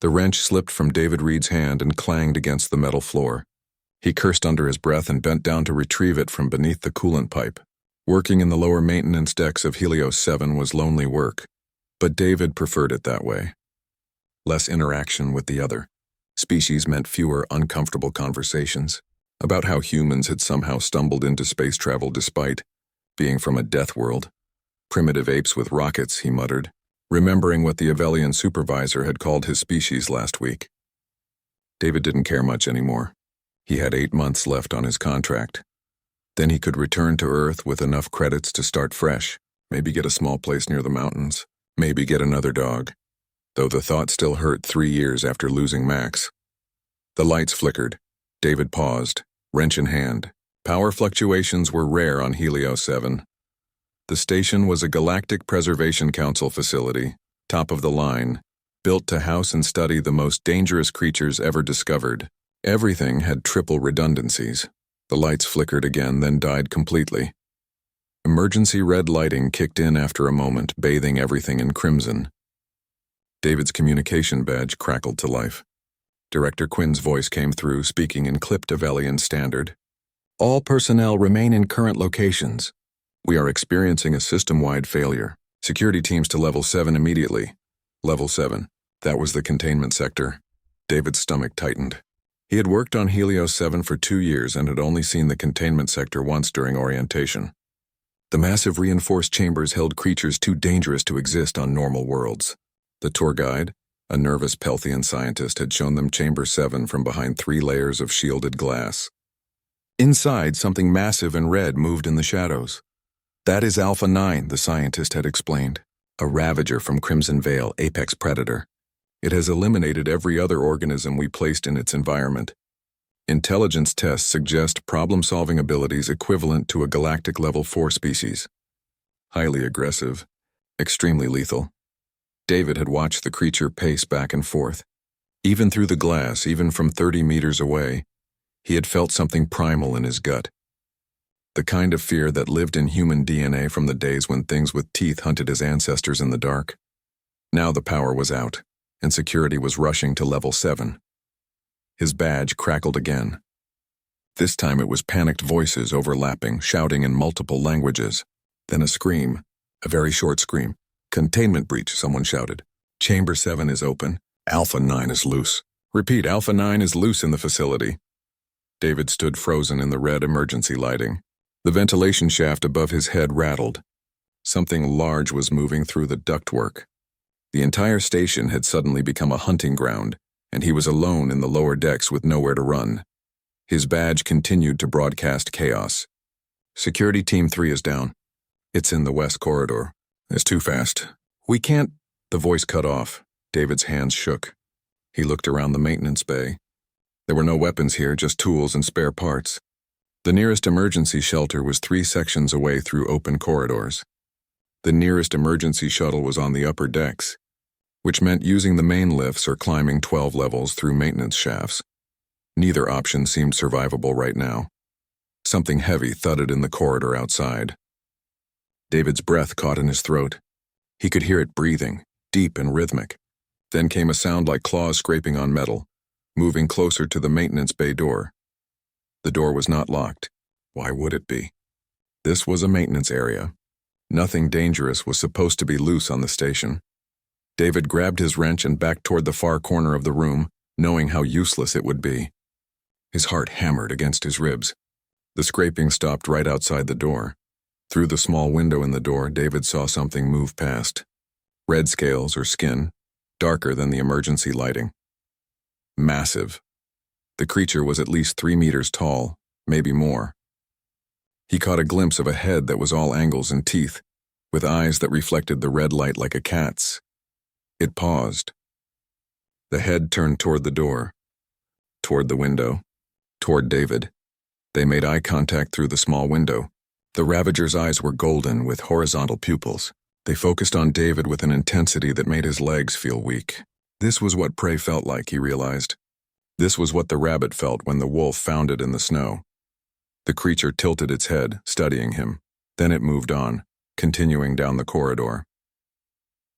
The wrench slipped from David Reed's hand and clanged against the metal floor. He cursed under his breath and bent down to retrieve it from beneath the coolant pipe. Working in the lower maintenance decks of Helios 7 was lonely work, but David preferred it that way. Less interaction with the other species meant fewer uncomfortable conversations about how humans had somehow stumbled into space travel despite being from a death world. Primitive apes with rockets, he muttered, remembering what the Avelian supervisor had called his species last week. David didn't care much anymore. He had 8 months left on his contract. Then he could return to Earth with enough credits to start fresh, maybe get a small place near the mountains, maybe get another dog, though the thought still hurt 3 years after losing Max. The lights flickered. David paused, wrench in hand. Power fluctuations were rare on Helios 7. The station was a Galactic Preservation Council facility, top of the line, built to house and study the most dangerous creatures ever discovered. Everything had triple redundancies. The lights flickered again, then died completely. Emergency red lighting kicked in after a moment, bathing everything in crimson. David's communication badge crackled to life. Director Quinn's voice came through, speaking in clipped Avelian standard. All personnel remain in current locations. We are experiencing a system-wide failure. Security teams to Level 7 immediately. Level 7. That was the containment sector. David's stomach tightened. He had worked on Helios 7 for 2 years and had only seen the containment sector once during orientation. The massive reinforced chambers held creatures too dangerous to exist on normal worlds. The tour guide, a nervous Pelthian scientist, had shown them Chamber 7 from behind 3 layers of shielded glass. Inside, something massive and red moved in the shadows. That is Alpha 9, the scientist had explained. A ravager from Crimson Vale, apex predator. It has eliminated every other organism we placed in its environment. Intelligence tests suggest problem-solving abilities equivalent to a galactic level 4 species. Highly aggressive, extremely lethal. David had watched the creature pace back and forth. Even through the glass, even from 30 meters away, he had felt something primal in his gut. The kind of fear that lived in human DNA from the days when things with teeth hunted his ancestors in the dark. Now the power was out, and security was rushing to Level 7. His badge crackled again. This time it was panicked voices overlapping, shouting in multiple languages. Then a scream, a very short scream. Containment breach, someone shouted. Chamber 7 is open. Alpha 9 is loose. Repeat, Alpha 9 is loose in the facility. David stood frozen in the red emergency lighting. The ventilation shaft above his head rattled. Something large was moving through the ductwork. The entire station had suddenly become a hunting ground, and he was alone in the lower decks with nowhere to run. His badge continued to broadcast chaos. Security Team 3 is down. It's in the west corridor. It's too fast. We can't. The voice cut off. David's hands shook. He looked around the maintenance bay. There were no weapons here, just tools and spare parts. The nearest emergency shelter was 3 sections away through open corridors. The nearest emergency shuttle was on the upper decks, which meant using the main lifts or climbing 12 levels through maintenance shafts. Neither option seemed survivable right now. Something heavy thudded in the corridor outside. David's breath caught in his throat. He could hear it breathing, deep and rhythmic. Then came a sound like claws scraping on metal, moving closer to the maintenance bay door. The door was not locked. Why would it be? This was a maintenance area. Nothing dangerous was supposed to be loose on the station. David grabbed his wrench and backed toward the far corner of the room, knowing how useless it would be. His heart hammered against his ribs. The scraping stopped right outside the door. Through the small window in the door, David saw something move past. Red scales or skin, darker than the emergency lighting. Massive. The creature was at least 3 meters tall, maybe more. He caught a glimpse of a head that was all angles and teeth, with eyes that reflected the red light like a cat's. It paused. The head turned toward the door, toward the window, toward David. They made eye contact through the small window. The ravager's eyes were golden with horizontal pupils. They focused on David with an intensity that made his legs feel weak. This was what prey felt like, he realized. This was what the rabbit felt when the wolf found it in the snow. The creature tilted its head, studying him. Then it moved on, continuing down the corridor.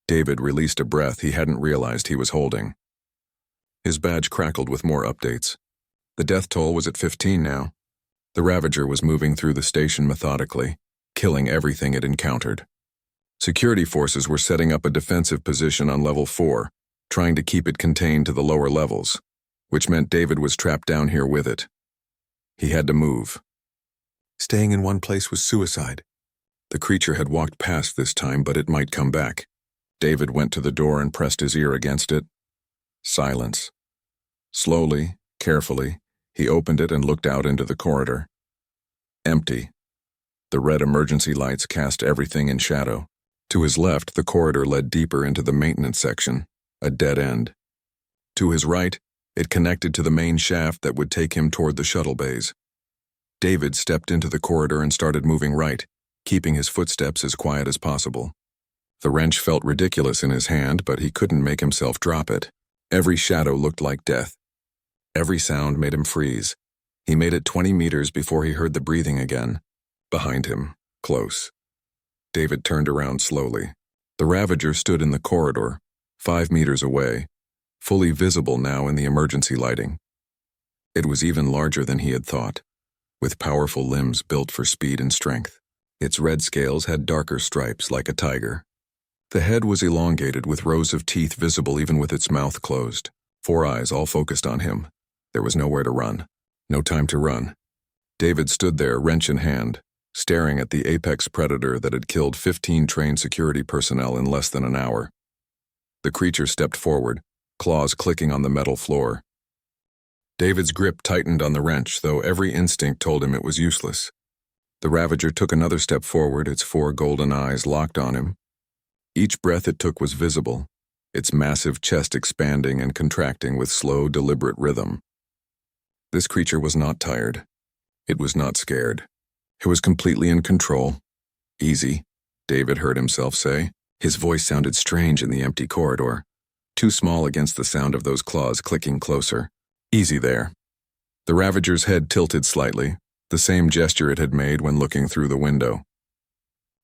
David released a breath he hadn't realized he was holding. His badge crackled with more updates. The death toll was at 15 now. The Ravager was moving through the station methodically, killing everything it encountered. Security forces were setting up a defensive position on level 4, trying to keep it contained to the lower levels, which meant David was trapped down here with it. He had to move. Staying in one place was suicide. The creature had walked past this time, but it might come back. David went to the door and pressed his ear against it. Silence. Slowly, carefully, he opened it and looked out into the corridor. Empty. The red emergency lights cast everything in shadow. To his left, the corridor led deeper into the maintenance section, a dead end. To his right, it connected to the main shaft that would take him toward the shuttle bays. David stepped into the corridor and started moving right, keeping his footsteps as quiet as possible. The wrench felt ridiculous in his hand, but he couldn't make himself drop it. Every shadow looked like death. Every sound made him freeze. He made it 20 meters before he heard the breathing again. Behind him, close. David turned around slowly. The Ravager stood in the corridor, 5 meters away, fully visible now in the emergency lighting. It was even larger than he had thought, with powerful limbs built for speed and strength. Its red scales had darker stripes like a tiger. The head was elongated with rows of teeth visible even with its mouth closed. 4 eyes all focused on him. There was nowhere to run. No time to run. David stood there, wrench in hand, staring at the apex predator that had killed 15 trained security personnel in less than an hour. The creature stepped forward, claws clicking on the metal floor. David's grip tightened on the wrench, though every instinct told him it was useless. The Ravager took another step forward, its 4 golden eyes locked on him. Each breath it took was visible, its massive chest expanding and contracting with slow, deliberate rhythm. This creature was not tired. It was not scared. It was completely in control. Easy, David heard himself say. His voice sounded strange in the empty corridor, too small against the sound of those claws clicking closer. Easy there. The Ravager's head tilted slightly, the same gesture it had made when looking through the window.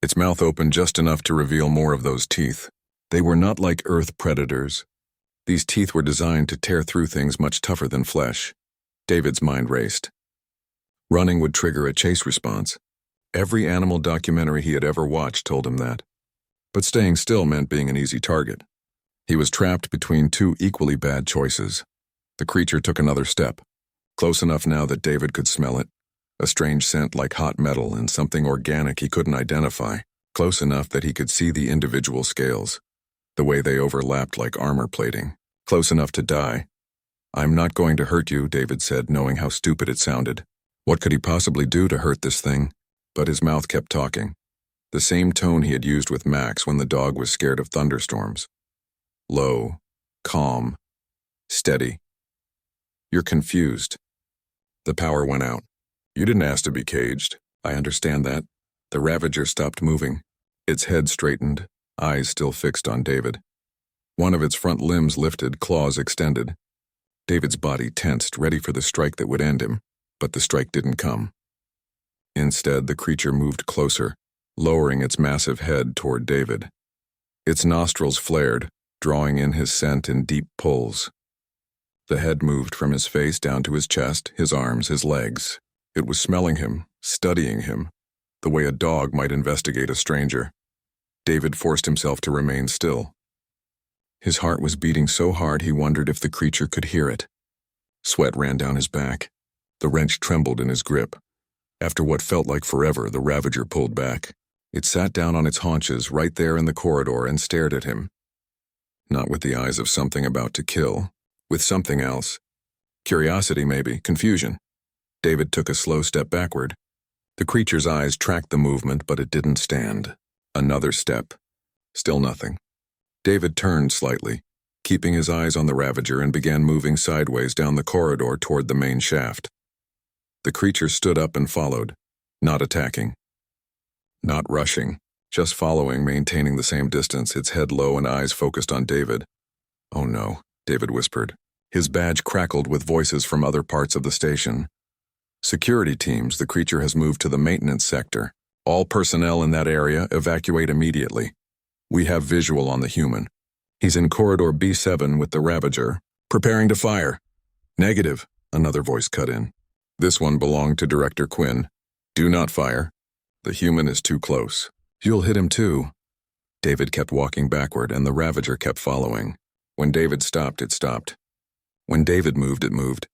Its mouth opened just enough to reveal more of those teeth. They were not like Earth predators. These teeth were designed to tear through things much tougher than flesh. David's mind raced. Running would trigger a chase response. Every animal documentary he had ever watched told him that. But staying still meant being an easy target. He was trapped between 2 equally bad choices. The creature took another step, close enough now that David could smell it. A strange scent like hot metal and something organic he couldn't identify, close enough that he could see the individual scales, the way they overlapped like armor plating, close enough to die. "I'm not going to hurt you," David said, knowing how stupid it sounded. What could he possibly do to hurt this thing? But his mouth kept talking. The same tone he had used with Max when the dog was scared of thunderstorms. Low, calm, steady. "You're confused." The power went out. "You didn't ask to be caged. I understand that." The Ravager stopped moving. Its head straightened, eyes still fixed on David. One of its front limbs lifted, claws extended. David's body tensed, ready for the strike that would end him, but the strike didn't come. Instead, the creature moved closer, lowering its massive head toward David. Its nostrils flared, drawing in his scent in deep pulls. The head moved from his face down to his chest, his arms, his legs. It was smelling him, studying him, the way a dog might investigate a stranger. David forced himself to remain still. His heart was beating so hard he wondered if the creature could hear it. Sweat ran down his back. The wrench trembled in his grip. After what felt like forever, the Ravager pulled back. It sat down on its haunches right there in the corridor and stared at him. Not with the eyes of something about to kill, with something else. Curiosity, maybe, confusion. David took a slow step backward. The creature's eyes tracked the movement, but it didn't stand. Another step. Still nothing. David turned slightly, keeping his eyes on the Ravager, and began moving sideways down the corridor toward the main shaft. The creature stood up and followed, not attacking. Not rushing, just following, maintaining the same distance, its head low and eyes focused on David. "Oh no," David whispered. His badge crackled with voices from other parts of the station. "Security teams, the creature has moved to the maintenance sector. All personnel in that area evacuate immediately. We have visual on the human. He's in corridor B7 with the Ravager. Preparing to fire. Negative, another voice cut in. This one belonged to Director Quinn. Do not fire. The human is too close. You'll hit him too. David kept walking backward, and the ravager kept following. When David stopped, it stopped. When David moved, it moved.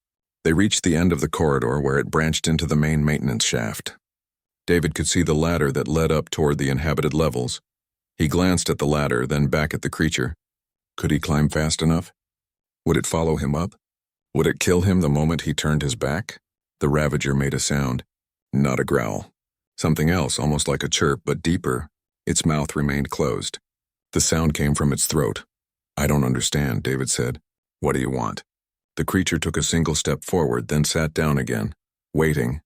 They reached the end of the corridor where it branched into the main maintenance shaft. David could see the ladder that led up toward the inhabited levels. He glanced at the ladder, then back at the creature. Could he climb fast enough? Would it follow him up? Would it kill him the moment he turned his back? The ravager made a sound. Not a growl. Something else, almost like a chirp, but deeper. Its mouth remained closed. The sound came from its throat. I don't understand, David said. What do you want? The creature took a single step forward, then sat down again, waiting.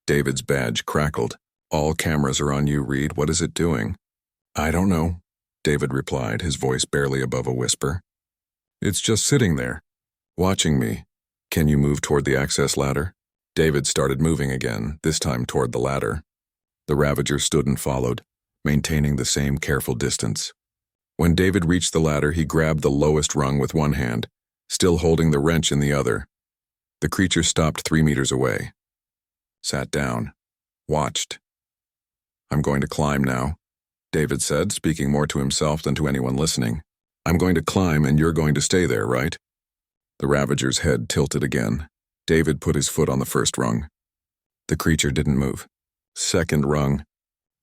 David's badge crackled. All cameras are on you, Reed. What is it doing? I don't know, David replied, his voice barely above a whisper. It's just sitting there, watching me. Can you move toward the access ladder? David started moving again, this time toward the ladder. The ravager stood and followed, maintaining the same careful distance. When David reached the ladder, he grabbed the lowest rung with one hand, still holding the wrench in the other. The creature stopped 3 meters away. Sat down. Watched. I'm going to climb now, David said, speaking more to himself than to anyone listening. I'm going to climb and you're going to stay there, right? The ravager's head tilted again. David put his foot on the first rung. The creature didn't move. Second rung.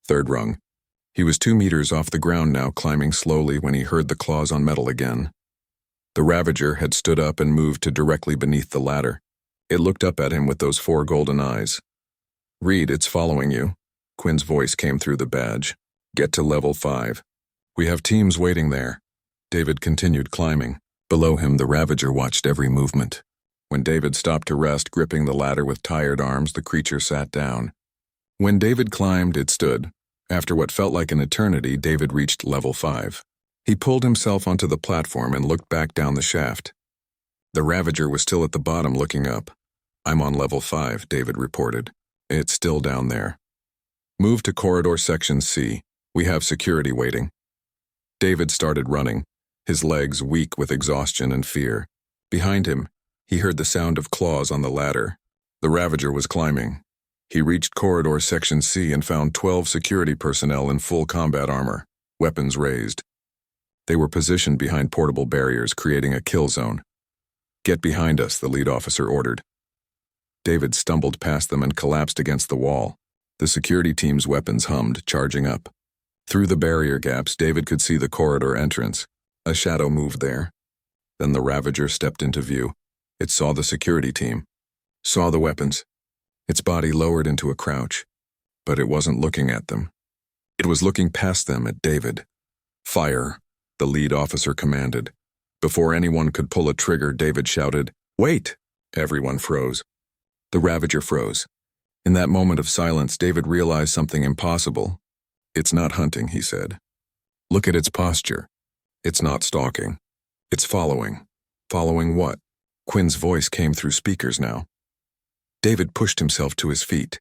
Third rung. He was 2 meters off the ground now, climbing slowly when he heard the claws on metal again. The ravager had stood up and moved to directly beneath the ladder. It looked up at him with those 4 golden eyes. Reed, it's following you. Quinn's voice came through the badge. Get to level 5. We have teams waiting there. David continued climbing. Below him, the ravager watched every movement. When David stopped to rest, gripping the ladder with tired arms, the creature sat down. When David climbed, it stood. After what felt like an eternity, David reached level 5. He pulled himself onto the platform and looked back down the shaft. The ravager was still at the bottom looking up. I'm on level 5, David reported. It's still down there. Move to corridor section C. We have security waiting. David started running, his legs weak with exhaustion and fear. Behind him, he heard the sound of claws on the ladder. The ravager was climbing. He reached corridor section C and found 12 security personnel in full combat armor, weapons raised. They were positioned behind portable barriers, creating a kill zone. Get behind us, the lead officer ordered. David stumbled past them and collapsed against the wall. The security team's weapons hummed, charging up. Through the barrier gaps, David could see the corridor entrance. A shadow moved there. Then the ravager stepped into view. It saw the security team, saw the weapons. Its body lowered into a crouch, but it wasn't looking at them. It was looking past them at David. Fire, the lead officer commanded. Before anyone could pull a trigger, David shouted, "Wait!" Everyone froze. The ravager froze. In that moment of silence, David realized something impossible. It's not hunting, he said. Look at its posture. It's not stalking. It's following. Following what? Quinn's voice came through speakers now. David pushed himself to his feet,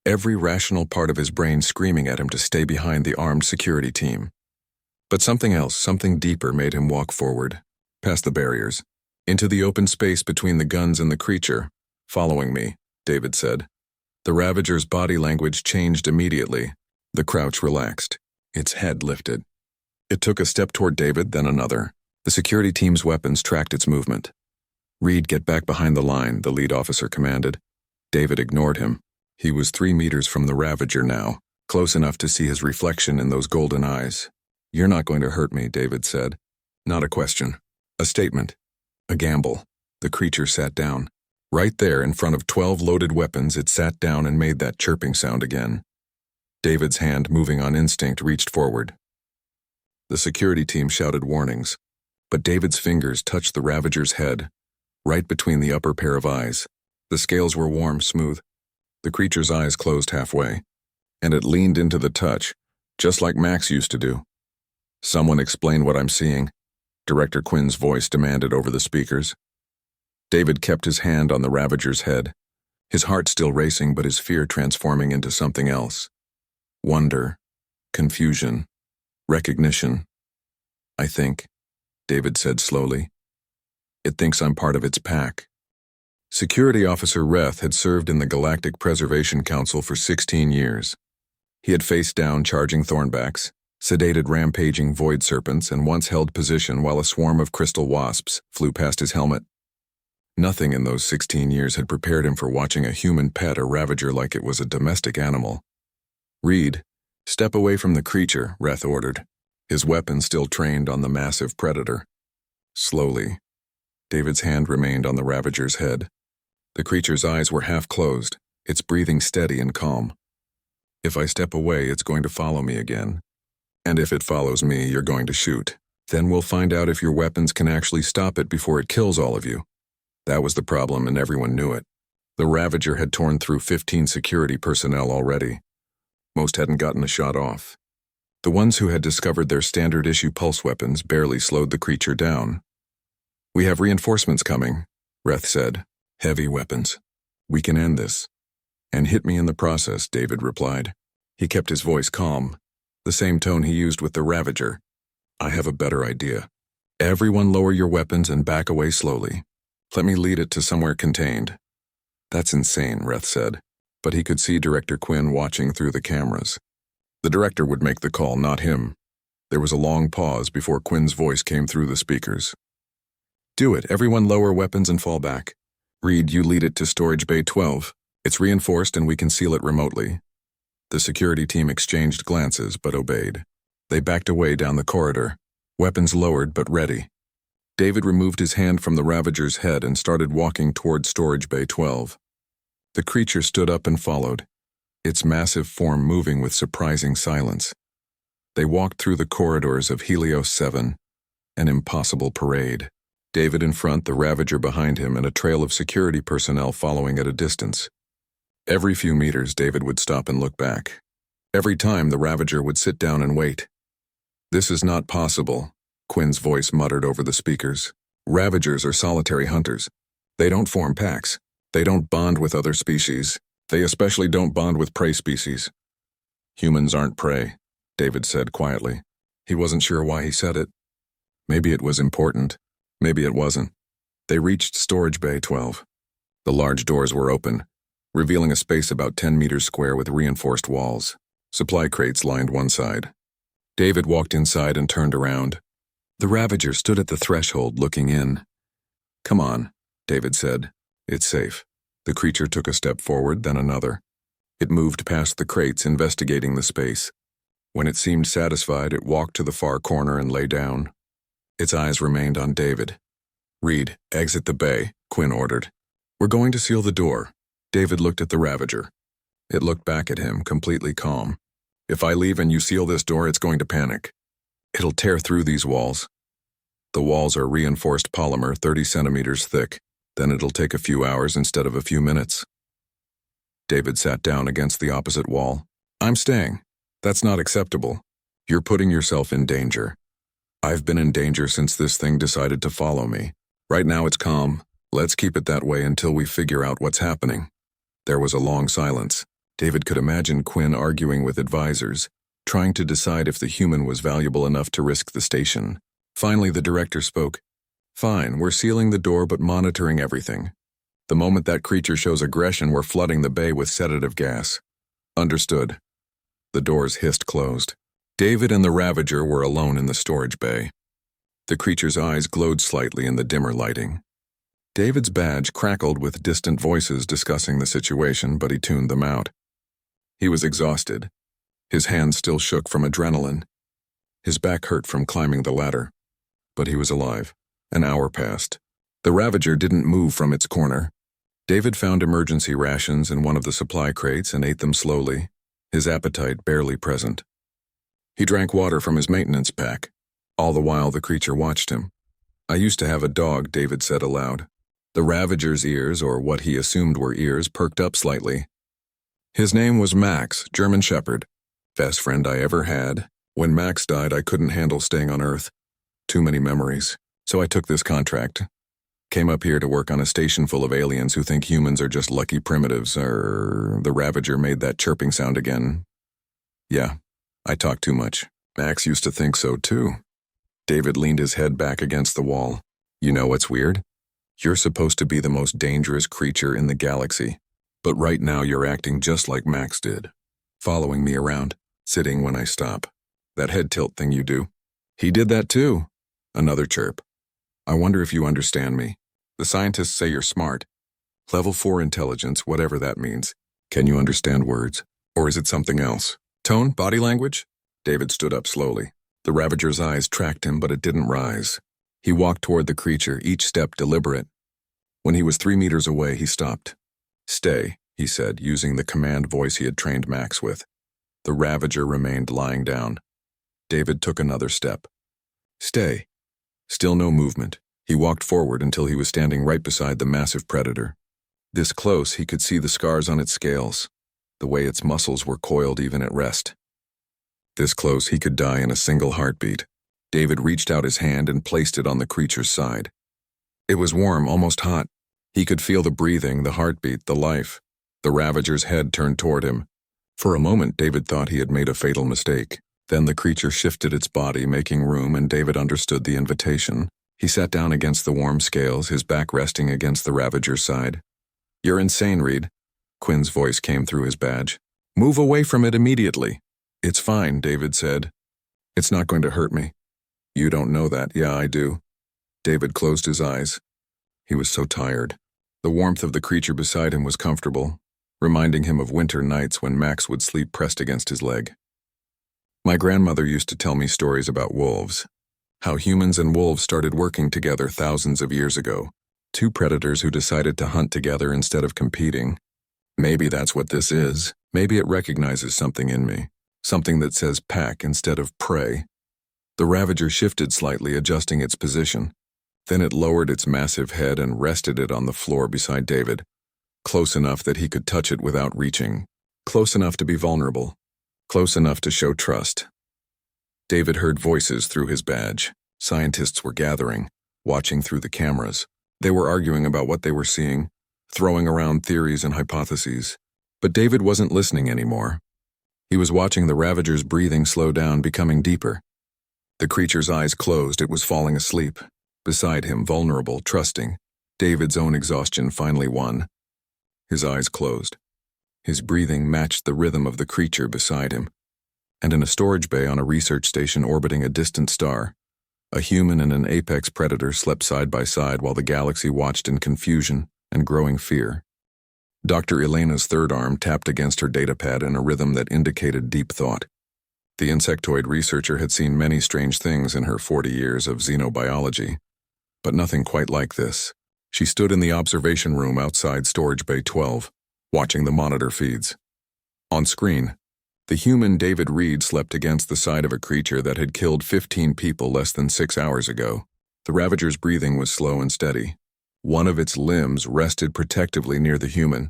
every rational part of his brain screaming at him to stay behind the armed security team. But something else, something deeper, made him walk forward, past the barriers, into the open space between the guns and the creature. Following me, David said. The ravager's body language changed immediately. The crouch relaxed, its head lifted. It took a step toward David, then another. The security team's weapons tracked its movement. Reed, get back behind the line, the lead officer commanded. David ignored him. He was 3 meters from the ravager now, close enough to see his reflection in those golden eyes. You're not going to hurt me, David said. Not a question. A statement. A gamble. The creature sat down. Right there in front of 12 loaded weapons, it sat down and made that chirping sound again. David's hand, moving on instinct, reached forward. The security team shouted warnings, but David's fingers touched the ravager's head, right between the upper pair of eyes. The scales were warm, smooth. The creature's eyes closed halfway, and it leaned into the touch, just like Max used to do. Someone explain what I'm seeing, Director Quinn's voice demanded over the speakers. David kept his hand on the ravager's head, his heart still racing but his fear transforming into something else. Wonder, confusion, recognition. I think, David said slowly. It thinks I'm part of its pack. Security Officer Reth had served in the Galactic Preservation Council for 16 years. He had faced down charging thornbacks, sedated rampaging void serpents, and once held position while a swarm of crystal wasps flew past his helmet. Nothing in those 16 years had prepared him for watching a human pet a ravager like it was a domestic animal. Reed, step away from the creature, Reth ordered, his weapon still trained on the massive predator. Slowly, David's hand remained on the ravager's head. The creature's eyes were half closed, its breathing steady and calm. If I step away, it's going to follow me again. And if it follows me, you're going to shoot. Then we'll find out if your weapons can actually stop it before it kills all of you. That was the problem, and everyone knew it. The ravager had torn through 15 security personnel already. Most hadn't gotten a shot off. The ones who had discovered their standard-issue pulse weapons barely slowed the creature down. "We have reinforcements coming," Reth said. "Heavy weapons. We can end this." "And hit me in the process," David replied. He kept his voice calm, the same tone he used with the ravager. "I have a better idea. Everyone lower your weapons and back away slowly. Let me lead it to somewhere contained." "That's insane," Reth said, but he could see Director Quinn watching through the cameras. The director would make the call, not him. There was a long pause before Quinn's voice came through the speakers. "Do it. Everyone lower weapons and fall back. Reed, you lead it to Storage Bay 12. It's reinforced and we can seal it remotely." The security team exchanged glances but obeyed. They backed away down the corridor, weapons lowered but ready. David removed his hand from the ravager's head and started walking toward Storage Bay 12. The creature stood up and followed, its massive form moving with surprising silence. They walked through the corridors of Helios 7, an impossible parade. David in front, the ravager behind him, and a trail of security personnel following at a distance. Every few meters, David would stop and look back. Every time, the ravager would sit down and wait. "This is not possible," Quinn's voice muttered over the speakers. "Ravagers are solitary hunters. They don't form packs. They don't bond with other species. They especially don't bond with prey species." "Humans aren't prey," David said quietly. He wasn't sure why he said it. Maybe it was important. Maybe it wasn't. They reached Storage Bay 12. The large doors were open, revealing a space about 10 meters square with reinforced walls. Supply crates lined one side. David walked inside and turned around. The ravager stood at the threshold looking in. "Come on," David said. "It's safe." The creature took a step forward, then another. It moved past the crates, investigating the space. When it seemed satisfied, it walked to the far corner and lay down. Its eyes remained on David. "Reed, exit the bay," Quinn ordered. "We're going to seal the door." David looked at the ravager. It looked back at him, completely calm. "If I leave and you seal this door, it's going to panic. It'll tear through these walls. The walls are reinforced polymer 30 centimeters thick. Then it'll take a few hours instead of a few minutes." David sat down against the opposite wall. "I'm staying. That's not acceptable. You're putting yourself in danger. I've been in danger since this thing decided to follow me. Right now it's calm. Let's keep it that way until we figure out what's happening." There was a long silence. David could imagine Quinn arguing with advisors, trying to decide if the human was valuable enough to risk the station. Finally, the director spoke. "Fine, we're sealing the door but monitoring everything. The moment that creature shows aggression, we're flooding the bay with sedative gas." "Understood." The doors hissed closed. David and the ravager were alone in the storage bay. The creature's eyes glowed slightly in the dimmer lighting. David's badge crackled with distant voices discussing the situation, but he tuned them out. He was exhausted. His hands still shook from adrenaline. His back hurt from climbing the ladder. But he was alive. An hour passed. The ravager didn't move from its corner. David found emergency rations in one of the supply crates and ate them slowly, his appetite barely present. He drank water from his maintenance pack. All the while, the creature watched him. "I used to have a dog," David said aloud. The ravager's ears, or what he assumed were ears, perked up slightly. "His name was Max, German Shepherd. Best friend I ever had. When Max died, I couldn't handle staying on Earth. Too many memories. So I took this contract. Came up here to work on a station full of aliens who think humans are just lucky primitives, The ravager made that chirping sound again. "Yeah, I talk too much. Max used to think so too." David leaned his head back against the wall. "You know what's weird? You're supposed to be the most dangerous creature in the galaxy, but right now you're acting just like Max did. Following me around, sitting when I stop. That head tilt thing you do. He did that too. Another chirp. I wonder if you understand me. The scientists say you're smart. Level 4 intelligence, whatever that means. Can you understand words? Or is it something else? Tone? Body language? David stood up slowly. The Ravager's eyes tracked him, but it didn't rise. He walked toward the creature, each step deliberate. When he was 3 meters away, he stopped. Stay, he said, using the command voice he had trained Max with. The Ravager remained lying down. David took another step. Stay. Still no movement. He walked forward until he was standing right beside the massive predator. This close, he could see the scars on its scales, the way its muscles were coiled even at rest. This close, he could die in a single heartbeat. David reached out his hand and placed it on the creature's side. It was warm, almost hot. He could feel the breathing, the heartbeat, the life. The Ravager's head turned toward him. For a moment, David thought he had made a fatal mistake. Then the creature shifted its body, making room, and David understood the invitation. He sat down against the warm scales, his back resting against the Ravager's side. You're insane, Reed. Quinn's voice came through his badge. Move away from it immediately. It's fine, David said. It's not going to hurt me. You don't know that. Yeah, I do. David closed his eyes. He was so tired. The warmth of the creature beside him was comfortable, reminding him of winter nights when Max would sleep pressed against his leg. My grandmother used to tell me stories about wolves, how humans and wolves started working together thousands of years ago. 2 predators who decided to hunt together instead of competing. Maybe that's what this is. Maybe it recognizes something in me. Something that says pack instead of prey. The Ravager shifted slightly, adjusting its position. Then it lowered its massive head and rested it on the floor beside David, close enough that he could touch it without reaching, close enough to be vulnerable, close enough to show trust. David heard voices through his badge. Scientists were gathering, watching through the cameras. They were arguing about what they were seeing, throwing around theories and hypotheses. But David wasn't listening anymore. He was watching the Ravager's breathing slow down, becoming deeper. The creature's eyes closed. It was falling asleep. Beside him, vulnerable, trusting, David's own exhaustion finally won. His eyes closed. His breathing matched the rhythm of the creature beside him. And in a storage bay on a research station orbiting a distant star, a human and an apex predator slept side by side while the galaxy watched in confusion and growing fear. Dr. Elena's third arm tapped against her datapad in a rhythm that indicated deep thought. The insectoid researcher had seen many strange things in her 40 years of xenobiology, but nothing quite like this. She stood in the observation room outside Storage Bay 12, watching the monitor feeds. On screen, the human David Reed slept against the side of a creature that had killed 15 people less than 6 hours ago. The Ravager's breathing was slow and steady. One of its limbs rested protectively near the human,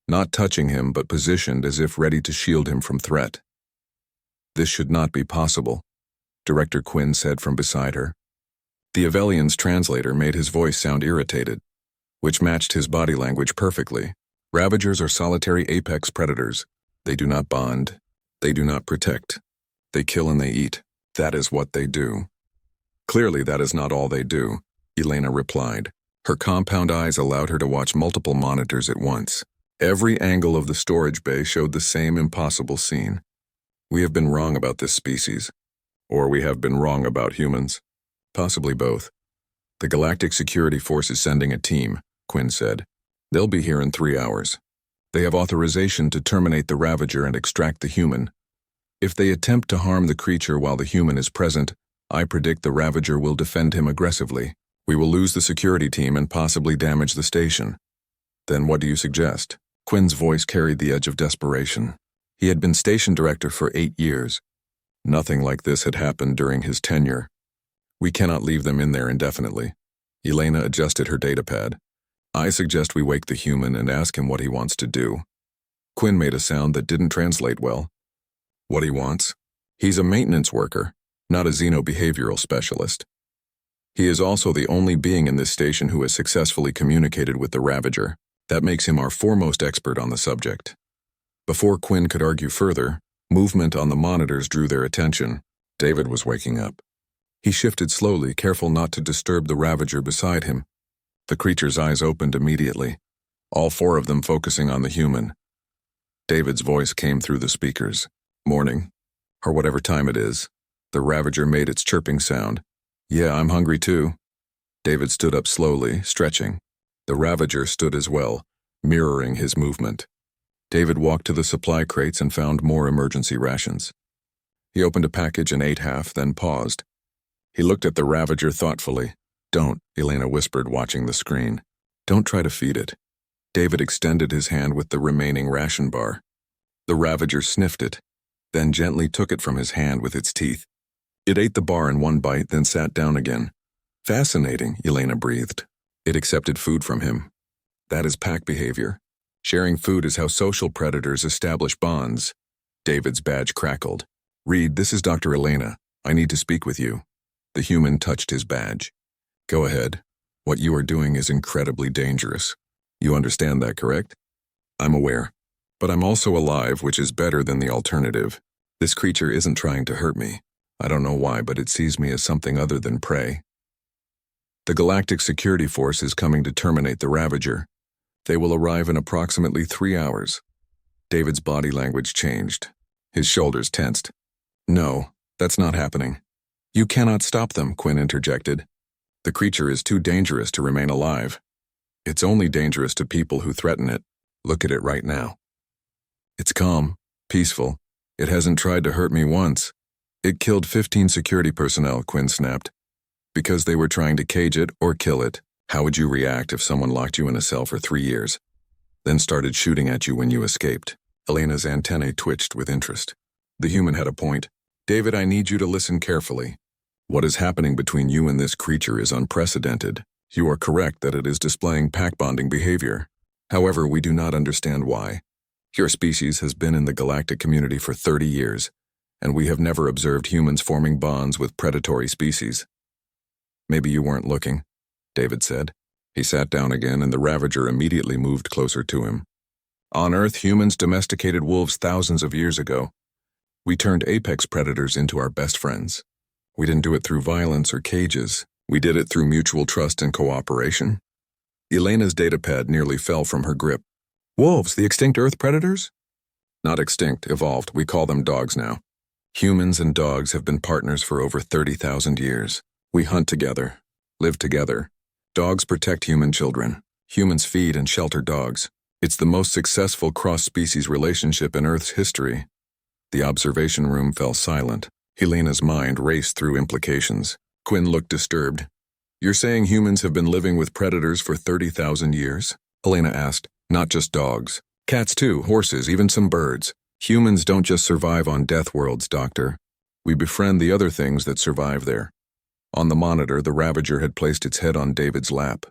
not touching him but positioned as if ready to shield him from threat. This should not be possible, Director Quinn said from beside her. The Avelian's translator made his voice sound irritated, which matched his body language perfectly. Ravagers are solitary apex predators. They do not bond. They do not protect. They kill and they eat. That is what they do. Clearly that is not all they do, Elena replied. Her compound eyes allowed her to watch multiple monitors at once. Every angle of the storage bay showed the same impossible scene. We have been wrong about this species. Or we have been wrong about humans. Possibly both. The Galactic Security Force is sending a team, Quinn said. They'll be here in 3 hours. They have authorization to terminate the Ravager and extract the human. If they attempt to harm the creature while the human is present, I predict the Ravager will defend him aggressively. We will lose the security team and possibly damage the station. Then what do you suggest? Quinn's voice carried the edge of desperation. He had been station director for 8 years. Nothing like this had happened during his tenure. We cannot leave them in there indefinitely. Elena adjusted her datapad. I suggest we wake the human and ask him what he wants to do. Quinn made a sound that didn't translate well. What he wants? He's a maintenance worker, not a xenobehavioral specialist. He is also the only being in this station who has successfully communicated with the Ravager. That makes him our foremost expert on the subject. Before Quinn could argue further, movement on the monitors drew their attention. David was waking up. He shifted slowly, careful not to disturb the Ravager beside him. The creature's eyes opened immediately, all four of them focusing on the human. David's voice came through the speakers. Morning, or whatever time it is. The ravager made its chirping sound. Yeah, I'm hungry too. David stood up slowly, stretching. The ravager stood as well, mirroring his movement. David walked to the supply crates and found more emergency rations. He opened a package and ate half, then paused. He looked at the ravager thoughtfully. Don't, Elena whispered, watching the screen. Don't try to feed it. David extended his hand with the remaining ration bar. The ravager sniffed it, then gently took it from his hand with its teeth. It ate the bar in one bite, then sat down again. Fascinating, Elena breathed. It accepted food from him. That is pack behavior. Sharing food is how social predators establish bonds. David's badge crackled. Reed, this is Dr. Elena. I need to speak with you. The human touched his badge. Go ahead. What you are doing is incredibly dangerous. You understand that, correct? I'm aware. But I'm also alive, which is better than the alternative. This creature isn't trying to hurt me. I don't know why, but it sees me as something other than prey. The Galactic Security Force is coming to terminate the Ravager. They will arrive in approximately 3 hours. David's body language changed. His shoulders tensed. No, that's not happening. You cannot stop them, Quinn interjected. The creature is too dangerous to remain alive. It's only dangerous to people who threaten it. Look at it right now. It's calm, peaceful. It hasn't tried to hurt me once. It killed 15 security personnel, Quinn snapped. Because they were trying to cage it or kill it. How would you react if someone locked you in a cell for 3 years, then started shooting at you when you escaped? Elena's antennae twitched with interest. The human had a point. David, I need you to listen carefully. What is happening between you and this creature is unprecedented. You are correct that it is displaying pack-bonding behavior. However, we do not understand why. Your species has been in the galactic community for 30 years, and we have never observed humans forming bonds with predatory species. Maybe you weren't looking, David said. He sat down again, and the Ravager immediately moved closer to him. On Earth, humans domesticated wolves thousands of years ago. We turned apex predators into our best friends. We didn't do it through violence or cages. We did it through mutual trust and cooperation. Elena's datapad nearly fell from her grip. Wolves, the extinct Earth predators? Not extinct, evolved. We call them dogs now. Humans and dogs have been partners for over 30,000 years. We hunt together, live together. Dogs protect human children. Humans feed and shelter dogs. It's the most successful cross-species relationship in Earth's history. The observation room fell silent. Elena's mind raced through implications. Quinn looked disturbed. You're saying humans have been living with predators for 30,000 years? Elena asked. Not just dogs. Cats too, horses, even some birds. Humans don't just survive on death worlds, Doctor. We befriend the other things that survive there. On the monitor, the Ravager had placed its head on David's lap.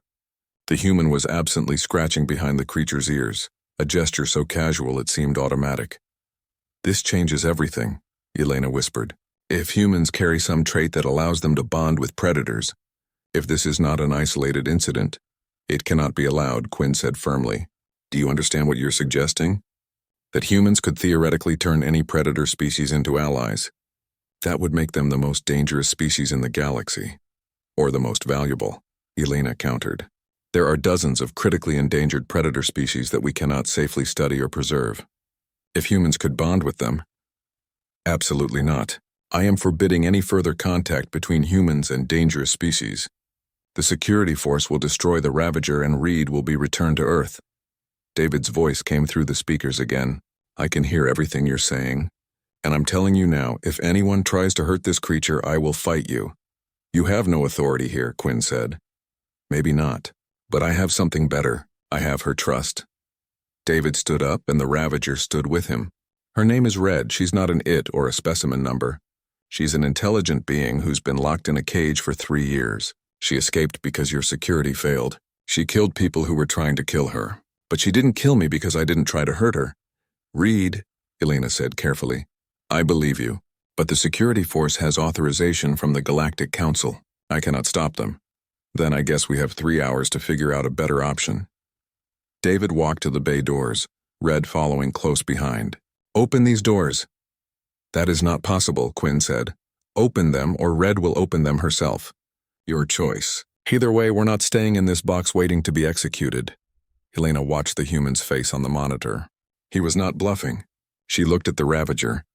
The human was absently scratching behind the creature's ears, a gesture so casual it seemed automatic. This changes everything, Elena whispered. If humans carry some trait that allows them to bond with predators, if this is not an isolated incident, it cannot be allowed, Quinn said firmly. Do you understand what you're suggesting? That humans could theoretically turn any predator species into allies. That would make them the most dangerous species in the galaxy. Or the most valuable, Elena countered. There are dozens of critically endangered predator species that we cannot safely study or preserve. If humans could bond with them? Absolutely not. I am forbidding any further contact between humans and dangerous species. The security force will destroy the Ravager and Reed will be returned to Earth. David's voice came through the speakers again. I can hear everything you're saying. And I'm telling you now, if anyone tries to hurt this creature, I will fight you. You have no authority here, Quinn said. Maybe not, but I have something better. I have her trust. David stood up and the Ravager stood with him. Her name is Red. She's not an it or a specimen number. She's an intelligent being who's been locked in a cage for 3 years. She escaped because your security failed. She killed people who were trying to kill her. But she didn't kill me because I didn't try to hurt her. Reed, Elena said carefully. I believe you, but the security force has authorization from the Galactic Council. I cannot stop them. Then I guess we have 3 hours to figure out a better option. David walked to the bay doors, Red following close behind. Open these doors. That is not possible, Quinn said. Open them or Red will open them herself. Your choice. Either way, we're not staying in this box waiting to be executed. Elena watched the human's face on the monitor. He was not bluffing. She looked at the ravager,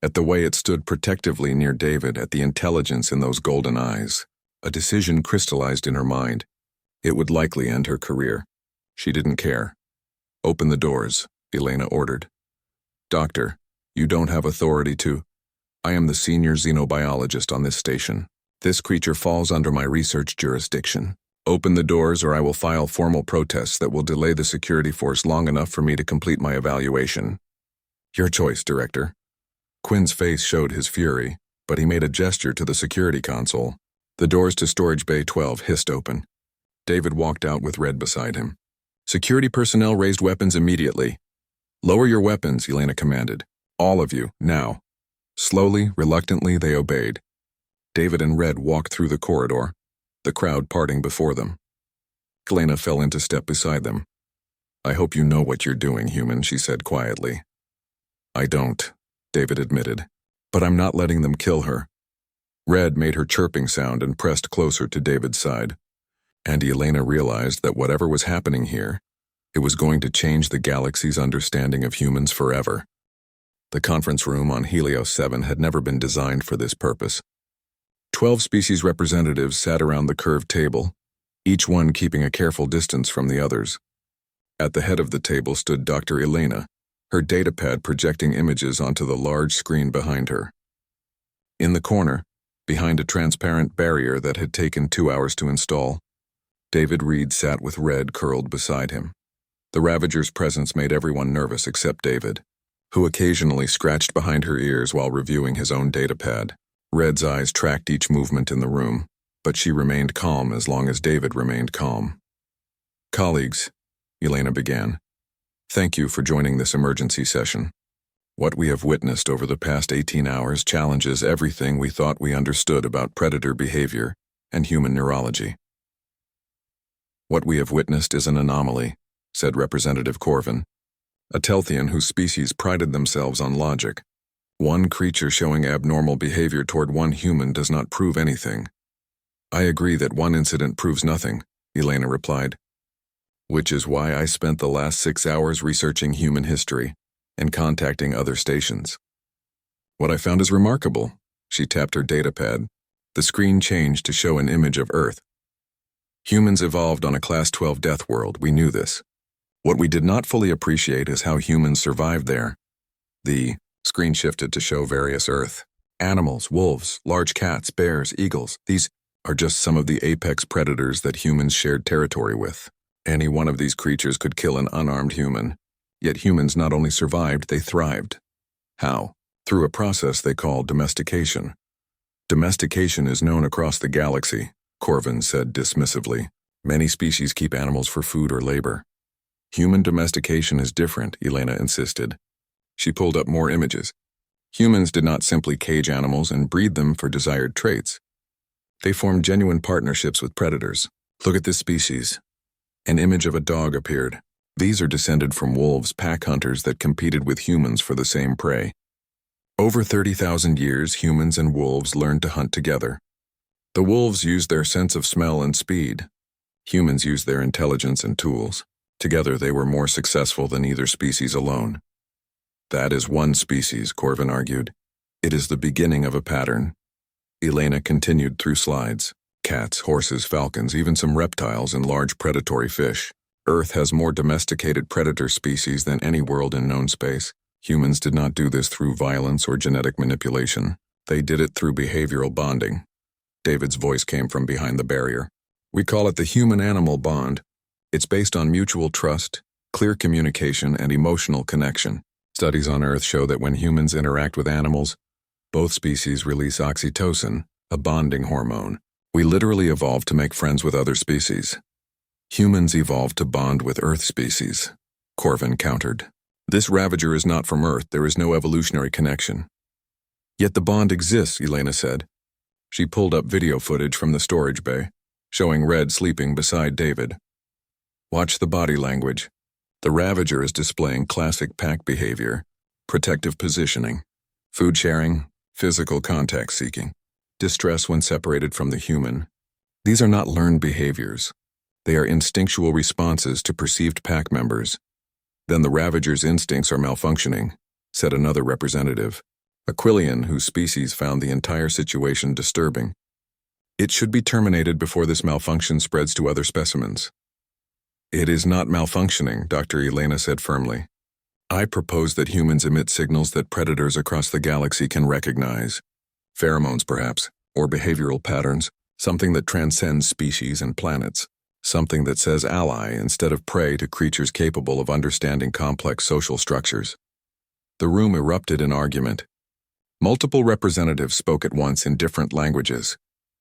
at the way it stood protectively near David, at the intelligence in those golden eyes. A decision crystallized in her mind. It would likely end her career. She didn't care. Open the doors, Elena ordered. Doctor, you don't have authority to. I am the senior xenobiologist on this station. This creature falls under my research jurisdiction. Open the doors or I will file formal protests that will delay the security force long enough for me to complete my evaluation. Your choice, Director. Quinn's face showed his fury, but he made a gesture to the security console. The doors to Storage Bay 12 hissed open. David walked out with Red beside him. Security personnel raised weapons immediately. Lower your weapons, Elena commanded. All of you, now. Slowly, reluctantly, they obeyed. David and Red walked through the corridor, the crowd parting before them. Elena fell into step beside them. I hope you know what you're doing, human, she said quietly. I don't, David admitted, but I'm not letting them kill her. Red made her chirping sound and pressed closer to David's side. And Elena realized that whatever was happening here, it was going to change the galaxy's understanding of humans forever. The conference room on Helios 7 had never been designed for this purpose. 12 species representatives sat around the curved table, each one keeping a careful distance from the others. At the head of the table stood Dr. Elena, her datapad projecting images onto the large screen behind her. In the corner, behind a transparent barrier that had taken 2 hours to install, David Reed sat with Red curled beside him. The Ravager's presence made everyone nervous except David, who occasionally scratched behind her ears while reviewing his own datapad. Red's eyes tracked each movement in the room, but she remained calm as long as David remained calm. Colleagues, Elena began, thank you for joining this emergency session. What we have witnessed over the past 18 hours challenges everything we thought we understood about predator behavior and human neurology. What we have witnessed is an anomaly, said Representative Corvin, a Telthian whose species prided themselves on logic. One creature showing abnormal behavior toward one human does not prove anything. I agree that one incident proves nothing, Elena replied. Which is why I spent the last 6 hours researching human history and contacting other stations. What I found is remarkable. She tapped her datapad. The screen changed to show an image of Earth. Humans evolved on a Class 12 death world, we knew this. What we did not fully appreciate is how humans survived there. The screen shifted to show various Earth. Animals, wolves, large cats, bears, eagles, these are just some of the apex predators that humans shared territory with. Any one of these creatures could kill an unarmed human. Yet humans not only survived, they thrived. How? Through a process they call domestication. Domestication is known across the galaxy, Corvin said dismissively. Many species keep animals for food or labor. Human domestication is different, Elena insisted. She pulled up more images. Humans did not simply cage animals and breed them for desired traits. They formed genuine partnerships with predators. Look at this species. An image of a dog appeared. These are descended from wolves, pack hunters that competed with humans for the same prey. Over 30,000 years, humans and wolves learned to hunt together. The wolves used their sense of smell and speed. Humans used their intelligence and tools. Together, they were more successful than either species alone. That is one species, Corvin argued. It is the beginning of a pattern. Elena continued through slides. Cats, horses, falcons, even some reptiles and large predatory fish. Earth has more domesticated predator species than any world in known space. Humans did not do this through violence or genetic manipulation. They did it through behavioral bonding. David's voice came from behind the barrier. We call it the human-animal bond. It's based on mutual trust, clear communication, and emotional connection. Studies on Earth show that when humans interact with animals, both species release oxytocin, a bonding hormone. We literally evolved to make friends with other species. Humans evolved to bond with Earth species, Corvin countered. This ravager is not from Earth, there is no evolutionary connection. Yet the bond exists, Elena said. She pulled up video footage from the storage bay, showing Red sleeping beside David. Watch the body language. The ravager is displaying classic pack behavior, protective positioning, food sharing, physical contact seeking, distress when separated from the human, These are not learned behaviors. They are instinctual responses to perceived pack members. Then the ravager's instincts are malfunctioning, said another representative, a Quillian whose species found the entire situation disturbing. It should be terminated before this malfunction spreads to other specimens. It is not malfunctioning, Dr. Elena said firmly. I propose that humans emit signals that predators across the galaxy can recognize. Pheromones, perhaps, or behavioral patterns, something that transcends species and planets. Something that says ally instead of prey to creatures capable of understanding complex social structures. The room erupted in argument. Multiple representatives spoke at once in different languages.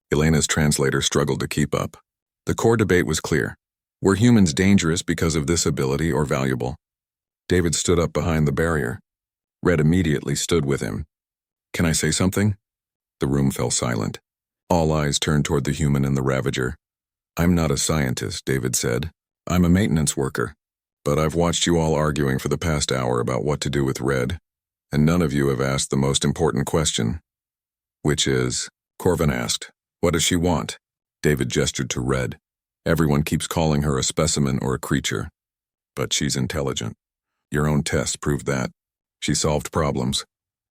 Elena's translator struggled to keep up. The core debate was clear. Were humans dangerous because of this ability or valuable? David stood up behind the barrier. Red immediately stood with him. Can I say something? The room fell silent. All eyes turned toward the human and the ravager. I'm not a scientist, David said. I'm a maintenance worker. But I've watched you all arguing for the past hour about what to do with Red, and none of you have asked the most important question. Which is, Corvin asked, what does she want? David gestured to Red. Everyone keeps calling her a specimen or a creature. But she's intelligent. Your own tests proved that. She solved problems.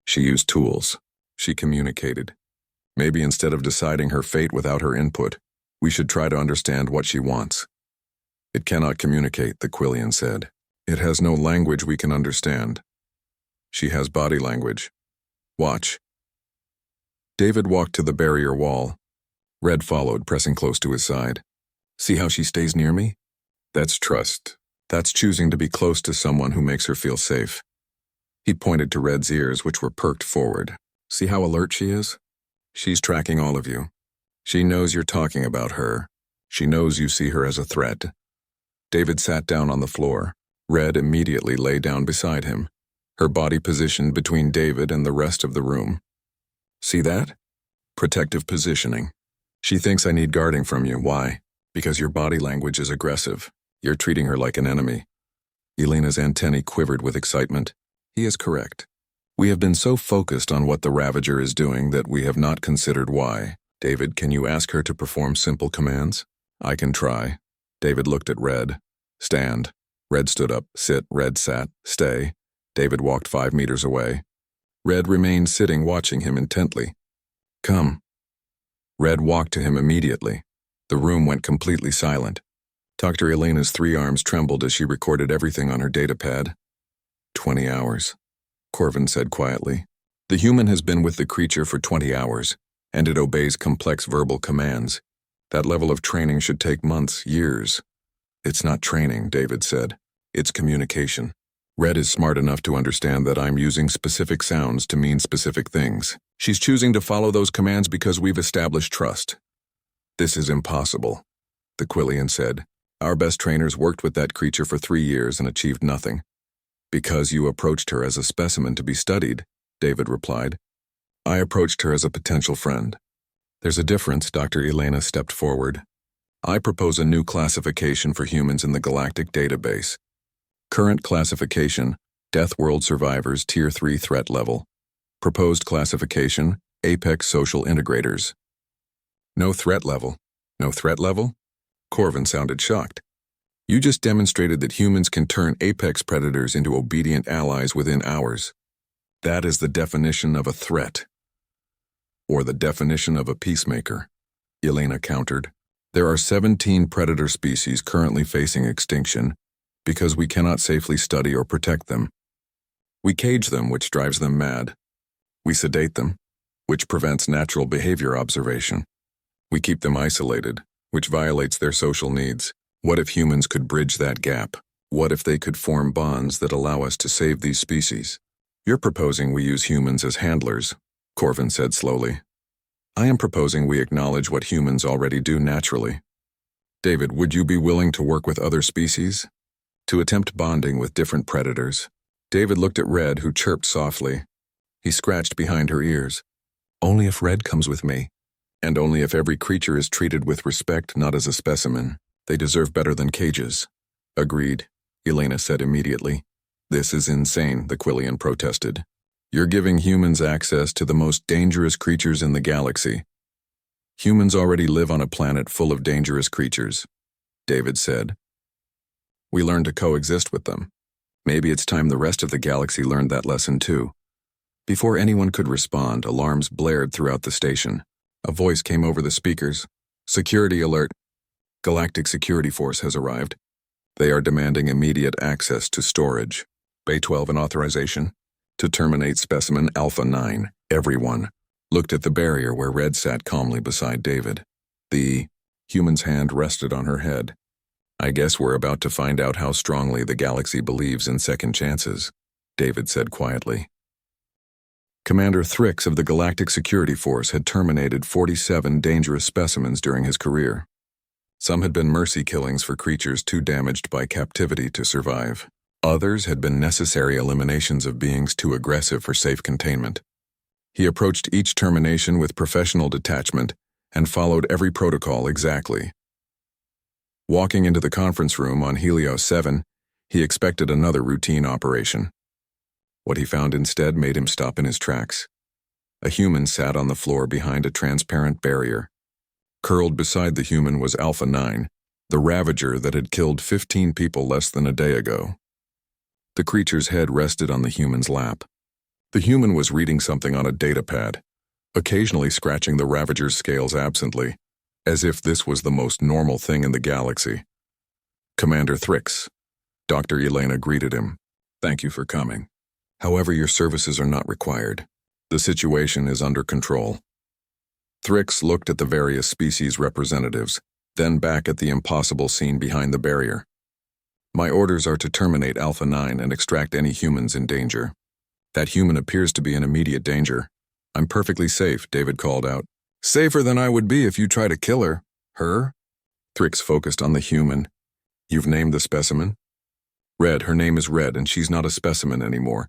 She used tools. She communicated. Maybe instead of deciding her fate without her input, we should try to understand what she wants. It cannot communicate, the Quillian said. It has no language we can understand. She has body language. Watch. David walked to the barrier wall. Red followed, pressing close to his side. See how she stays near me? That's trust. That's choosing to be close to someone who makes her feel safe. He pointed to Red's ears, which were perked forward. See how alert she is? She's tracking all of you. She knows you're talking about her. She knows you see her as a threat. David sat down on the floor. Red immediately lay down beside him, her body positioned between David and the rest of the room. See that? Protective positioning. She thinks I need guarding from you. Why? Because your body language is aggressive. You're treating her like an enemy. Elena's antennae quivered with excitement. He is correct. We have been so focused on what the Ravager is doing that we have not considered why. David, can you ask her to perform simple commands? I can try. David looked at Red. Stand. Red stood up. Sit. Red sat. Stay. David walked 5 meters away. Red remained sitting, watching him intently. Come. Red walked to him immediately. The room went completely silent. Dr. Elena's 3 arms trembled as she recorded everything on her datapad. 20 hours. Corvin said quietly. The human has been with the creature for 20 hours, and it obeys complex verbal commands. That level of training should take months, years. It's not training, David said. It's communication. Red is smart enough to understand that I'm using specific sounds to mean specific things. She's choosing to follow those commands because we've established trust. This is impossible, the Quillian said. Our best trainers worked with that creature for 3 years and achieved nothing. Because you approached her as a specimen to be studied, David replied. I approached her as a potential friend. There's a difference, Dr. Elena stepped forward. I propose a new classification for humans in the Galactic database. Current classification, Death World Survivors Tier 3 Threat Level. Proposed classification, Apex Social Integrators. No threat level. No threat level? Corvin sounded shocked. You just demonstrated that humans can turn apex predators into obedient allies within hours. That is the definition of a threat. Or the definition of a peacemaker, Elena countered. There are 17 predator species currently facing extinction because we cannot safely study or protect them. We cage them, which drives them mad. We sedate them, which prevents natural behavior observation. We keep them isolated, which violates their social needs. What if humans could bridge that gap? What if they could form bonds that allow us to save these species? You're proposing we use humans as handlers, Corvin said slowly. I am proposing we acknowledge what humans already do naturally. David, would you be willing to work with other species? To attempt bonding with different predators? David looked at Red, who chirped softly. He scratched behind her ears. Only if Red comes with me. And only if every creature is treated with respect, not as a specimen. They deserve better than cages. Agreed, Elena said immediately. This is insane, the Quillian protested. You're giving humans access to the most dangerous creatures in the galaxy. Humans already live on a planet full of dangerous creatures, David said. We learned to coexist with them. Maybe it's time the rest of the galaxy learned that lesson too. Before anyone could respond, alarms blared throughout the station. A voice came over the speakers. Security alert. Galactic Security Force has arrived. They are demanding immediate access to storage. Bay 12 an authorization to terminate specimen Alpha 9. Everyone looked at the barrier where Red sat calmly beside David. The human's hand rested on her head. I guess we're about to find out how strongly the galaxy believes in second chances, David said quietly. Commander Thrix of the Galactic Security Force had terminated 47 dangerous specimens during his career. Some had been mercy killings for creatures too damaged by captivity to survive. Others had been necessary eliminations of beings too aggressive for safe containment. He approached each termination with professional detachment and followed every protocol exactly. Walking into the conference room on Helios 7, he expected another routine operation. What he found instead made him stop in his tracks. A human sat on the floor behind a transparent barrier. Curled beside the human was Alpha 9, the ravager that had killed 15 people less than a day ago. The creature's head rested on the human's lap. The human was reading something on a datapad, occasionally scratching the ravager's scales absently, as if this was the most normal thing in the galaxy. Commander Thrix, Dr. Elena greeted him. Thank you for coming. However, your services are not required. The situation is under control. Thrix looked at the various species representatives, then back at the impossible scene behind the barrier. My orders are to terminate Alpha 9 and extract any humans in danger. That human appears to be in immediate danger. I'm perfectly safe, David called out. Safer than I would be if you try to kill her. Her? Thrix focused on the human. You've named the specimen? Red, her name is Red, and she's not a specimen anymore.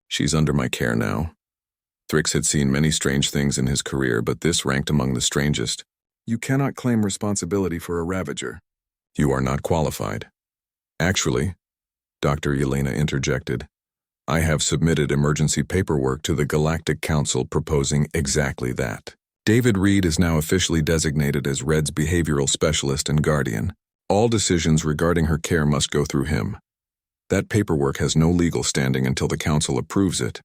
She's under my care now. Thrix had seen many strange things in his career, but this ranked among the strangest. You cannot claim responsibility for a ravager. You are not qualified. Actually, Dr. Elena interjected, I have submitted emergency paperwork to the Galactic Council proposing exactly that. David Reed is now officially designated as Red's behavioral specialist and guardian. All decisions regarding her care must go through him. That paperwork has no legal standing until the Council approves it.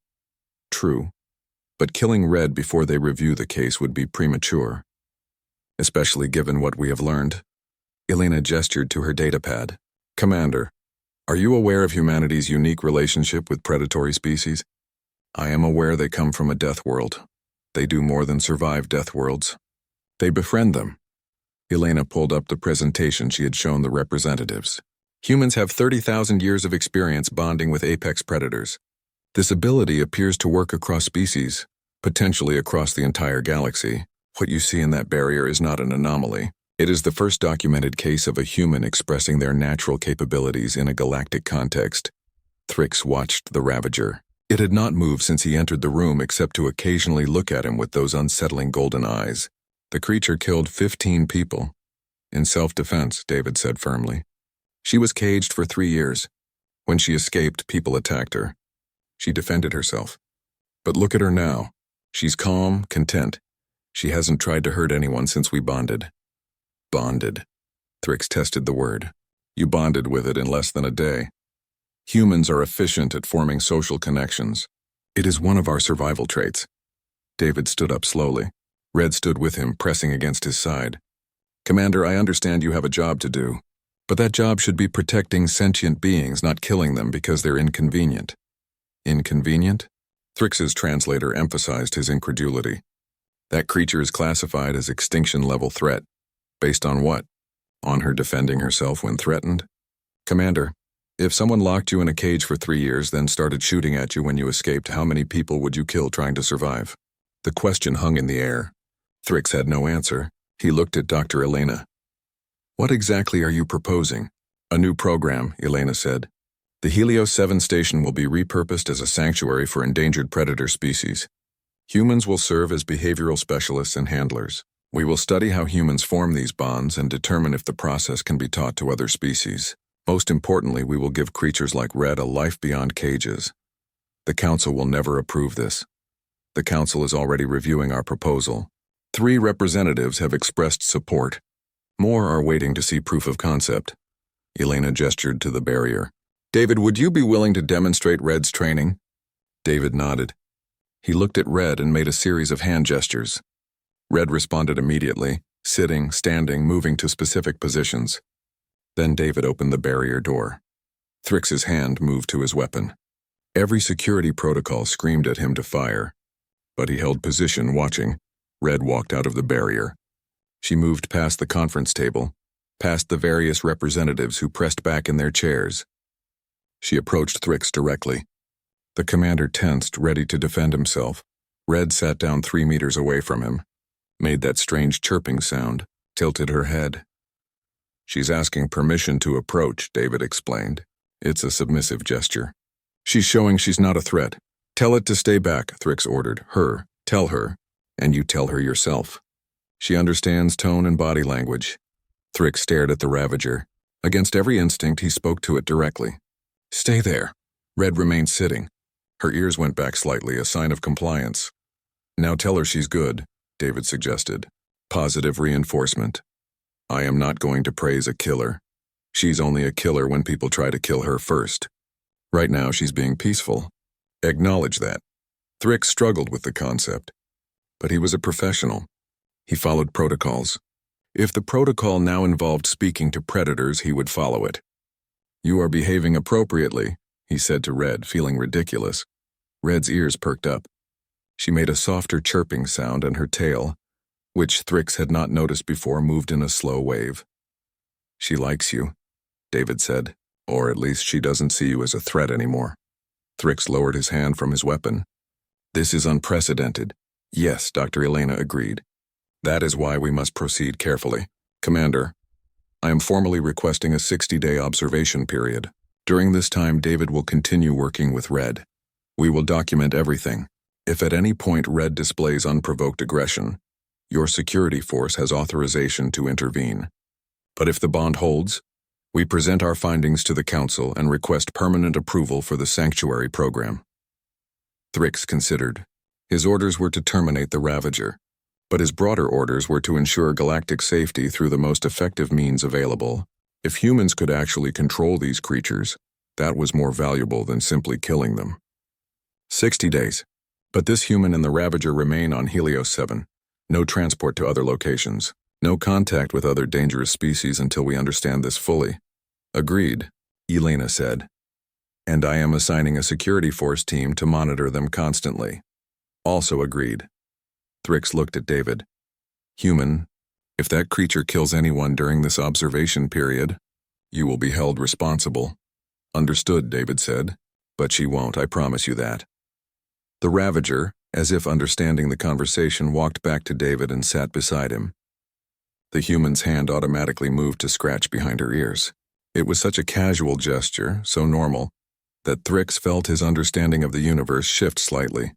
True, but killing Red before they review the case would be premature. Especially given what we have learned. Elena gestured to her datapad. Commander, are you aware of humanity's unique relationship with predatory species? I am aware they come from a death world. They do more than survive death worlds. They befriend them. Elena pulled up the presentation she had shown the representatives. Humans have 30,000 years of experience bonding with apex predators. This ability appears to work across species, potentially across the entire galaxy. What you see in that barrier is not an anomaly. It is the first documented case of a human expressing their natural capabilities in a galactic context. Thrix watched the ravager. It had not moved since he entered the room except to occasionally look at him with those unsettling golden eyes. The creature killed 15 people. In self-defense, David said firmly. She was caged for 3 years. When she escaped, people attacked her. She defended herself. But look at her now. She's calm, content. She hasn't tried to hurt anyone since we bonded. Bonded. Thrix tested the word. You bonded with it in less than a day. Humans are efficient at forming social connections. It is one of our survival traits. David stood up slowly. Red stood with him, pressing against his side. Commander, I understand you have a job to do, but that job should be protecting sentient beings, not killing them because they're inconvenient. Inconvenient? Thrix's translator emphasized his incredulity. That creature is classified as extinction-level threat. Based on what? On her defending herself when threatened? Commander, if someone locked you in a cage for 3 years, then started shooting at you when you escaped, how many people would you kill trying to survive? The question hung in the air. Thrix had no answer. He looked at Dr. Elena. What exactly are you proposing? A new program, Elena said. The Helios 7 station will be repurposed as a sanctuary for endangered predator species. Humans will serve as behavioral specialists and handlers. We will study how humans form these bonds and determine if the process can be taught to other species. Most importantly, we will give creatures like Red a life beyond cages. The Council will never approve this. The Council is already reviewing our proposal. 3 representatives have expressed support. More are waiting to see proof of concept. Elena gestured to the barrier. David, would you be willing to demonstrate Red's training? David nodded. He looked at Red and made a series of hand gestures. Red responded immediately, sitting, standing, moving to specific positions. Then David opened the barrier door. Thrix's hand moved to his weapon. Every security protocol screamed at him to fire, but he held position watching. Red walked out of the barrier. She moved past the conference table, past the various representatives who pressed back in their chairs. She approached Thrix directly. The commander tensed, ready to defend himself. Red sat down 3 meters away from him, made that strange chirping sound, tilted her head. She's asking permission to approach, David explained. It's a submissive gesture. She's showing she's not a threat. Tell it to stay back, Thrix ordered. Her, tell her, and you tell her yourself. She understands tone and body language. Thrix stared at the ravager. Against every instinct, he spoke to it directly. Stay there. Red remained sitting. Her ears went back slightly, a sign of compliance. Now tell her she's good, David suggested. Positive reinforcement. I am not going to praise a killer. She's only a killer when people try to kill her first. Right now, she's being peaceful. Acknowledge that. Thrix struggled with the concept, but he was a professional. He followed protocols. If the protocol now involved speaking to predators, he would follow it. You are behaving appropriately, he said to Red, feeling ridiculous. Red's ears perked up. She made a softer chirping sound, and her tail, which Thrix had not noticed before, moved in a slow wave. She likes you, David said, or at least she doesn't see you as a threat anymore. Thrix lowered his hand from his weapon. This is unprecedented. Yes, Dr. Elena agreed. That is why we must proceed carefully. Commander, I am formally requesting a 60-day observation period. During this time, David will continue working with Red. We will document everything. If at any point Red displays unprovoked aggression, your security force has authorization to intervene. But if the bond holds, we present our findings to the Council and request permanent approval for the Sanctuary program. Thrix considered. His orders were to terminate the Ravager, but his broader orders were to ensure galactic safety through the most effective means available. If humans could actually control these creatures, that was more valuable than simply killing them. 60 days. But this human and the Ravager remain on Helios 7. No transport to other locations. No contact with other dangerous species until we understand this fully. Agreed, Elena said. And I am assigning a security force team to monitor them constantly. Also agreed. Thrix looked at David. Human, if that creature kills anyone during this observation period, you will be held responsible. Understood, David said. But she won't, I promise you that. The Ravager, as if understanding the conversation, walked back to David and sat beside him. The human's hand automatically moved to scratch behind her ears. It was such a casual gesture, so normal, that Thrix felt his understanding of the universe shift slightly.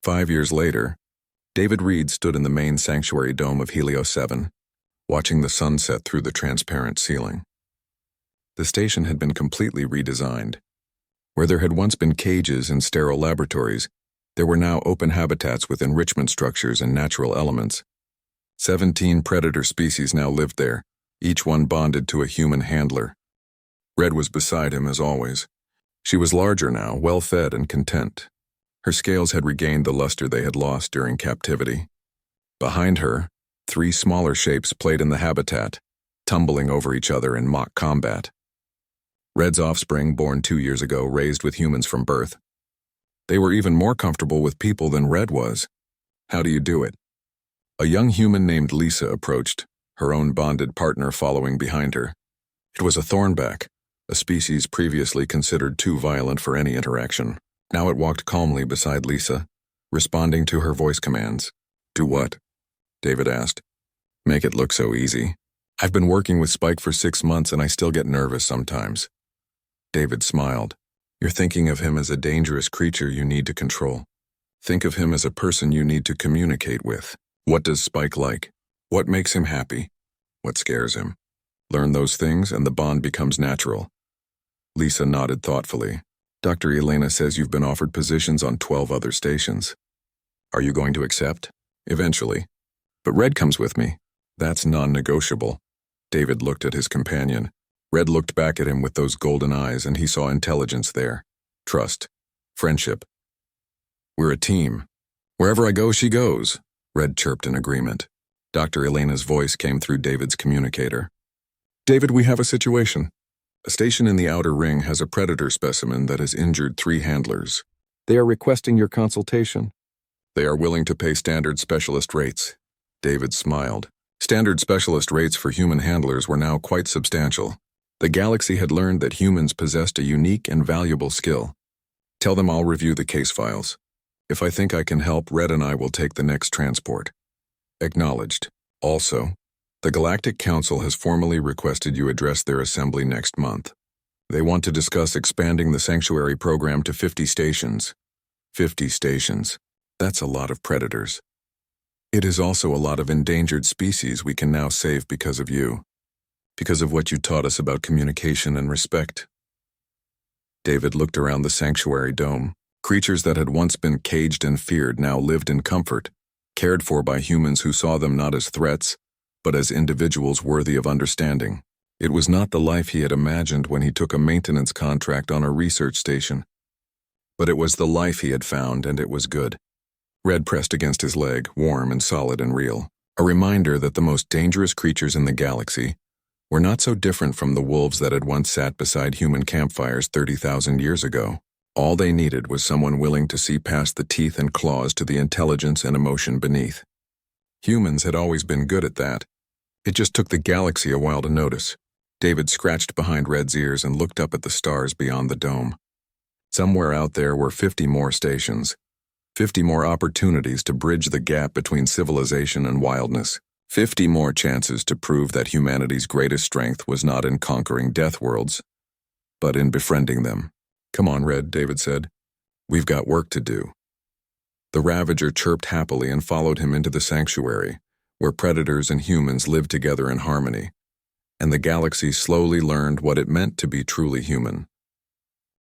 5 years later, David Reed stood in the main sanctuary dome of Helios 7, watching the sun set through the transparent ceiling. The station had been completely redesigned. Where there had once been cages and sterile laboratories, there were now open habitats with enrichment structures and natural elements. 17 predator species now lived there, each one bonded to a human handler. Red was beside him as always. She was larger now, well-fed and content. Her scales had regained the luster they had lost during captivity. Behind her, 3 smaller shapes played in the habitat, tumbling over each other in mock combat. Red's offspring, born 2 years ago, raised with humans from birth. They were even more comfortable with people than Red was. How do you do it? A young human named Lisa approached, her own bonded partner following behind her. It was a thornback, a species previously considered too violent for any interaction. Now it walked calmly beside Lisa, responding to her voice commands. Do what? David asked. Make it look so easy. I've been working with Spike for 6 months and I still get nervous sometimes. David smiled. You're thinking of him as a dangerous creature you need to control. Think of him as a person you need to communicate with. What does Spike like? What makes him happy? What scares him? Learn those things and the bond becomes natural. Lisa nodded thoughtfully. Dr. Elena says you've been offered positions on 12 other stations. Are you going to accept? Eventually. But Red comes with me. That's non-negotiable. David looked at his companion. Red looked back at him with those golden eyes, and he saw intelligence there. Trust. Friendship. We're a team. Wherever I go, she goes, Red chirped in agreement. Dr. Elena's voice came through David's communicator. David, we have a situation. A station in the outer ring has a predator specimen that has injured 3 handlers. They are requesting your consultation. They are willing to pay standard specialist rates. David smiled. Standard specialist rates for human handlers were now quite substantial. The galaxy had learned that humans possessed a unique and valuable skill. Tell them I'll review the case files. If I think I can help, Red and I will take the next transport. Acknowledged. Also, the Galactic Council has formally requested you address their assembly next month. They want to discuss expanding the sanctuary program to 50 stations. 50 stations. That's a lot of predators. It is also a lot of endangered species we can now save because of you. Because of what you taught us about communication and respect. David looked around the sanctuary dome. Creatures that had once been caged and feared now lived in comfort, cared for by humans who saw them not as threats, but as individuals worthy of understanding. It was not the life he had imagined when he took a maintenance contract on a research station. But it was the life he had found, and it was good. Red pressed against his leg, warm and solid and real. A reminder that the most dangerous creatures in the galaxy were not so different from the wolves that had once sat beside human campfires 30,000 years ago. All they needed was someone willing to see past the teeth and claws to the intelligence and emotion beneath. Humans had always been good at that. It just took the galaxy a while to notice. David scratched behind Red's ears and looked up at the stars beyond the dome. Somewhere out there were 50 more stations. 50 more opportunities to bridge the gap between civilization and wildness. 50 more chances to prove that humanity's greatest strength was not in conquering death worlds, but in befriending them. Come on, Red, David said. We've got work to do. The ravager chirped happily and followed him into the sanctuary, where predators and humans lived together in harmony, and the galaxy slowly learned what it meant to be truly human.